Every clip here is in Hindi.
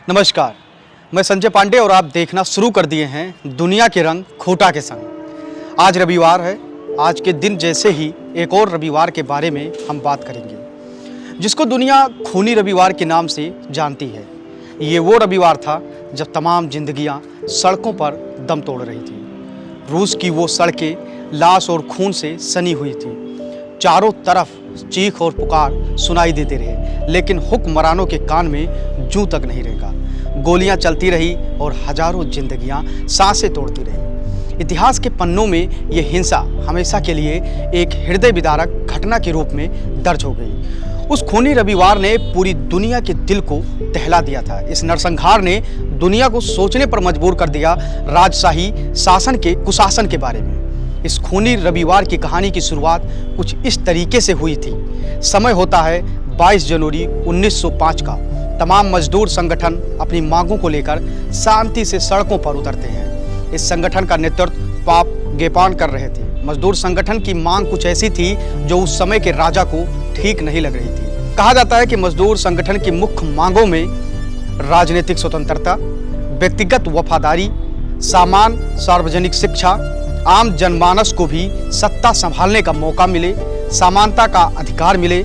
नमस्कार, मैं संजय पांडे और आप देखना शुरू कर दिए हैं दुनिया के रंग खोटा के संग। आज रविवार है। आज के दिन जैसे ही एक और रविवार के बारे में हम बात करेंगे, जिसको दुनिया खूनी रविवार के नाम से जानती है। ये वो रविवार था जब तमाम जिंदगियां सड़कों पर दम तोड़ रही थी। रूस की वो सड़कें लाश और खून से सनी हुई थी। चारों तरफ चीख और पुकार सुनाई देते रहे, लेकिन हुक्मरानों के कान में जूं तक नहीं रेंगा। गोलियां चलती रही और हजारों जिंदगियां सांसें तोड़ती रही। इतिहास के पन्नों में ये हिंसा हमेशा के लिए एक हृदय विदारक घटना के रूप में दर्ज हो गई। उस खूनी रविवार ने पूरी दुनिया के दिल को दहला दिया था। इस नरसंहार ने दुनिया को सोचने पर मजबूर कर दिया राजशाही शासन के कुशासन के बारे में। इस खूनी रविवार की कहानी की शुरुआत कुछ इस तरीके से हुई थी। समय होता है 22 जनवरी 1905 का। तमाम मजदूर संगठन अपनी मांगों को लेकर शांति से सड़कों पर उतरते हैं। इस संगठन का नेतृत्व पाप गेपान कर रहे थे। मजदूर संगठन की मांग कुछ ऐसी थी जो उस समय के राजा को ठीक नहीं लग रही थी। कहा जाता है कि मजदूर संगठन की मुख्य मांगों में राजनीतिक स्वतंत्रता, व्यक्तिगत वफादारी, समान सार्वजनिक शिक्षा, आम जनमानस को भी सत्ता संभालने का मौका मिले, समानता का अधिकार मिले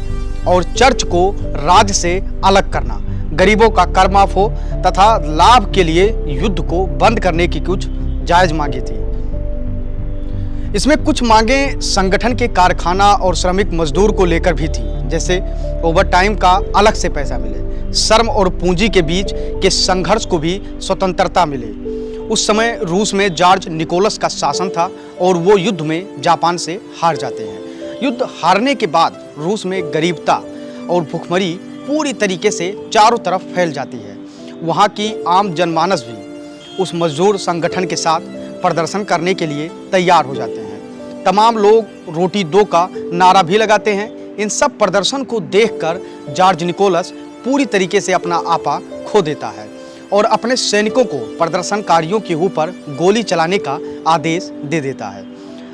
और चर्च को राज्य से अलग करना, गरीबों का कर माफ हो तथा लाभ के लिए युद्ध को बंद करने की कुछ जायज मांगे थी। इसमें कुछ मांगे संगठन के कारखाना और श्रमिक मजदूर को लेकर भी थी, जैसे ओवरटाइम का अलग से पैसा मिले, श्रम और पूंजी के बीच के संघर्ष को भी स्वतंत्रता मिले। उस समय रूस में जॉर्ज निकोलस का शासन था और वो युद्ध में जापान से हार जाते हैं। युद्ध हारने के बाद रूस में गरीबता और भूखमरी पूरी तरीके से चारों तरफ फैल जाती है। वहाँ की आम जनमानस भी उस मजदूर संगठन के साथ प्रदर्शन करने के लिए तैयार हो जाते हैं। तमाम लोग रोटी दो का नारा भी लगाते हैं। इन सब प्रदर्शन को देखकर जॉर्ज निकोलस पूरी तरीके से अपना आपा खो देता है और अपने सैनिकों को प्रदर्शनकारियों के ऊपर गोली चलाने का आदेश दे देता है।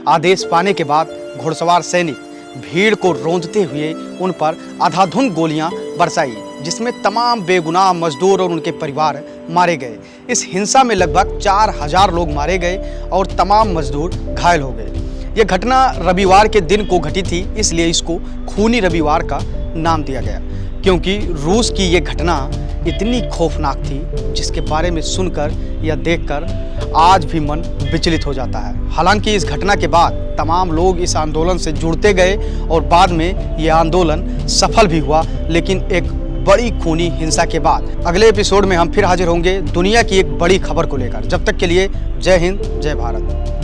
आदेश पाने के बाद घुड़सवार सैनिक भीड़ को रौंदते हुए उन पर अंधाधुंध गोलियां बरसाई, जिसमें तमाम बेगुनाह मजदूर और उनके परिवार मारे गए। इस हिंसा में लगभग 4000 लोग मारे गए और तमाम मजदूर घायल हो गए। यह घटना रविवार के दिन को घटी थी, इसलिए इसको खूनी रविवार का नाम दिया गया, क्योंकि रूस की ये घटना इतनी खौफनाक थी जिसके बारे में सुनकर या देखकर आज भी मन विचलित हो जाता है। हालांकि इस घटना के बाद तमाम लोग इस आंदोलन से जुड़ते गए और बाद में ये आंदोलन सफल भी हुआ, लेकिन एक बड़ी खूनी हिंसा के बाद। अगले एपिसोड में हम फिर हाजिर होंगे दुनिया की एक बड़ी खबर को लेकर। जब तक के लिए जय हिंद, जय भारत।